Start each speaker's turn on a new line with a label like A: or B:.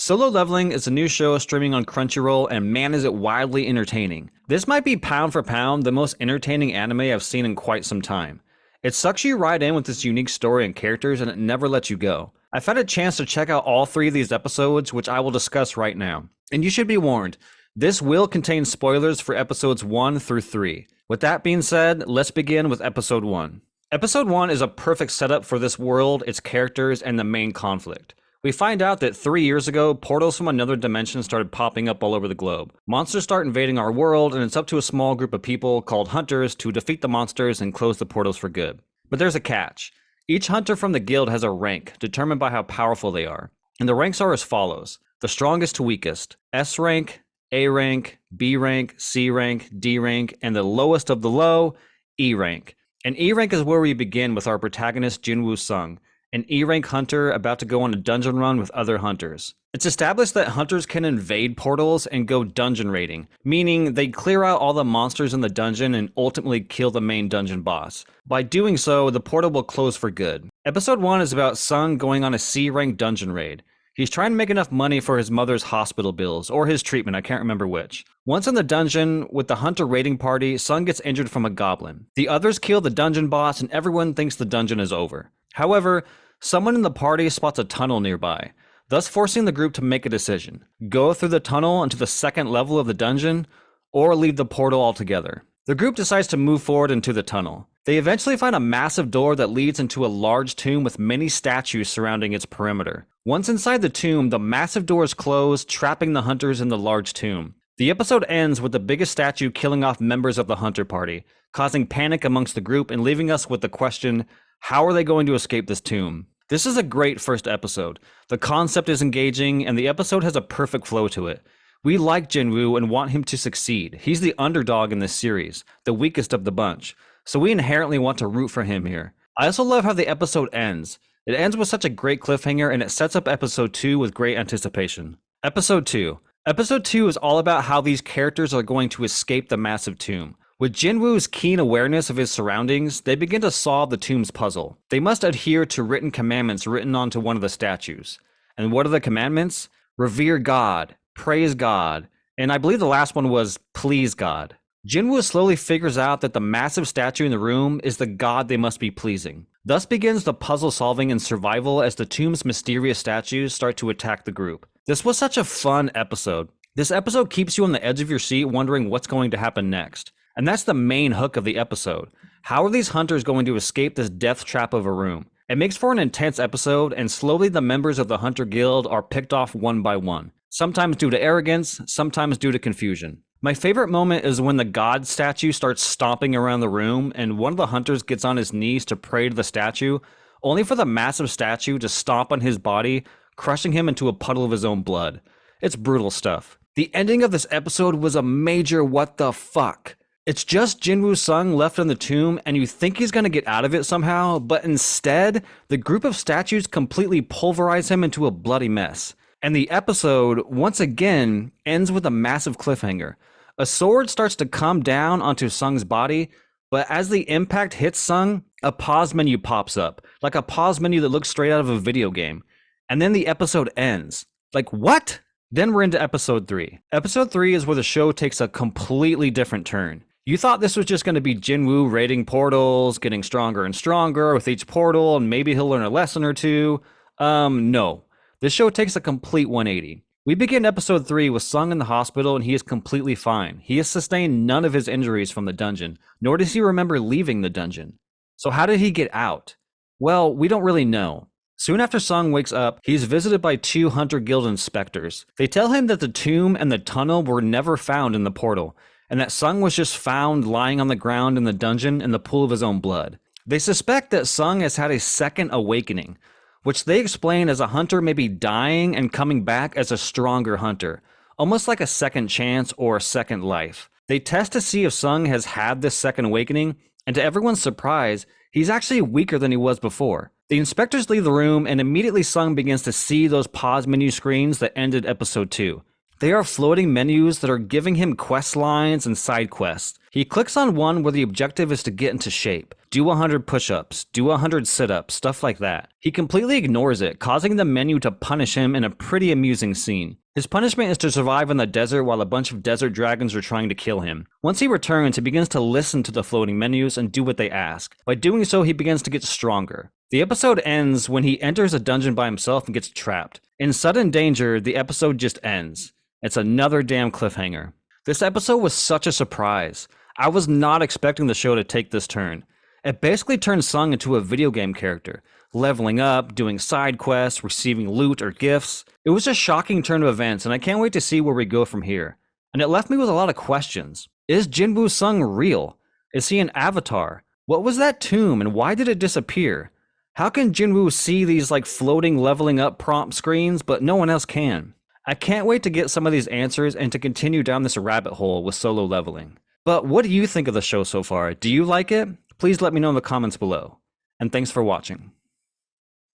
A: Solo Leveling is a new show streaming on Crunchyroll, and man is it wildly entertaining. This might be pound for pound the most entertaining anime I've seen in quite some time. It sucks you right in with its unique story and characters, and it never lets you go. I've had a chance to check out all 3 of these episodes, which I will discuss right now. And you should be warned, this will contain spoilers for episodes 1 through 3. With that being said, let's begin with episode 1. Episode 1 is a perfect setup for this world, its characters, and the main conflict. We find out that 3 years ago, portals from another dimension started popping up all over the globe. Monsters start invading our world, and it's up to a small group of people called hunters to defeat the monsters and close the portals for good. But there's a catch. Each hunter from the guild has a rank, determined by how powerful they are. And the ranks are as follows. The strongest to weakest. S rank, A rank, B rank, C rank, D rank, and the lowest of the low, E rank. And E rank is where we begin with our protagonist Jinwoo Sung, an E-rank hunter about to go on a dungeon run with other hunters. It's established that hunters can invade portals and go dungeon raiding, meaning they clear out all the monsters in the dungeon and ultimately kill the main dungeon boss. By doing so, the portal will close for good. Episode 1 is about Sung going on a C-rank dungeon raid. He's trying to make enough money for his mother's hospital bills, or his treatment, I can't remember which. Once in the dungeon, with the hunter raiding party, Sung gets injured from a goblin. The others kill the dungeon boss and everyone thinks the dungeon is over. However, someone in the party spots a tunnel nearby, thus forcing the group to make a decision. Go through the tunnel into the second level of the dungeon, or leave the portal altogether. The group decides to move forward into the tunnel. They eventually find a massive door that leads into a large tomb with many statues surrounding its perimeter. Once inside the tomb, the massive door is closed, trapping the hunters in the large tomb. The episode ends with the biggest statue killing off members of the hunter party, causing panic amongst the group and leaving us with the question, how are they going to escape this tomb? This is a great first episode. The concept is engaging, and the episode has a perfect flow to it. We like Jinwoo and want him to succeed. He's the underdog in this series, the weakest of the bunch, so we inherently want to root for him here. I also love how the episode ends. It ends with such a great cliffhanger, and it sets up episode 2 with great anticipation. Episode 2. Episode 2 is all about how these characters are going to escape the massive tomb. With Jinwoo's keen awareness of his surroundings, they begin to solve the tomb's puzzle. They must adhere to written commandments written onto one of the statues. And what are the commandments? Revere God, praise God, and I believe the last one was please God. Jinwoo slowly figures out that the massive statue in the room is the god they must be pleasing. Thus begins the puzzle solving and survival as the tomb's mysterious statues start to attack the group. This was such a fun episode. This episode keeps you on the edge of your seat wondering what's going to happen next. And that's the main hook of the episode. How are these hunters going to escape this death trap of a room? It makes for an intense episode, and slowly the members of the Hunter Guild are picked off one by one. Sometimes due to arrogance, sometimes due to confusion. My favorite moment is when the god statue starts stomping around the room, and one of the hunters gets on his knees to pray to the statue, only for the massive statue to stomp on his body, crushing him into a puddle of his own blood. It's brutal stuff. The ending of this episode was a major what the fuck. It's just Jinwoo Sung left in the tomb, and you think he's gonna get out of it somehow, but instead, the group of statues completely pulverize him into a bloody mess. And the episode, once again, ends with a massive cliffhanger. A sword starts to come down onto Sung's body, but as the impact hits Sung, a pause menu pops up, like a pause menu that looks straight out of a video game. And then the episode ends. Like, what? Then we're into episode 3. Episode 3 is where the show takes a completely different turn. You thought this was just going to be Jinwoo raiding portals, getting stronger and stronger with each portal, and maybe he'll learn a lesson or two. No. This show takes a complete 180. We begin episode 3 with Sung in the hospital, and he is completely fine. He has sustained none of his injuries from the dungeon, nor does he remember leaving the dungeon. So how did he get out? Well, we don't really know. Soon after Sung wakes up, he's visited by 2 Hunter Guild inspectors. They tell him that the tomb and the tunnel were never found in the portal, and that Sung was just found lying on the ground in the dungeon in the pool of his own blood. They suspect that Sung has had a second awakening, which they explain as a hunter may be dying and coming back as a stronger hunter, almost like a second chance or a second life. They test to see if Sung has had this second awakening, and to everyone's surprise, he's actually weaker than he was before. The inspectors leave the room, and immediately Sung begins to see those pause menu screens that ended episode 2. They are floating menus that are giving him quest lines and side quests. He clicks on one where the objective is to get into shape, do 100 push-ups, do 100 sit-ups, stuff like that. He completely ignores it, causing the menu to punish him in a pretty amusing scene. His punishment is to survive in the desert while a bunch of desert dragons are trying to kill him. Once he returns, he begins to listen to the floating menus and do what they ask. By doing so, he begins to get stronger. The episode ends when he enters a dungeon by himself and gets trapped. In sudden danger, the episode just ends. It's another damn cliffhanger. This episode was such a surprise. I was not expecting the show to take this turn. It basically turned Sung into a video game character, leveling up, doing side quests, receiving loot or gifts. It was a shocking turn of events, and I can't wait to see where we go from here. And it left me with a lot of questions. Is Jinwoo Sung real? Is he an avatar? What was that tomb and why did it disappear? How can Jinwoo see these floating leveling up prompt screens, but no one else can? I can't wait to get some of these answers and to continue down this rabbit hole with solo leveling. But what do you think of the show so far? Do you like it? Please let me know in the comments below. And thanks for watching.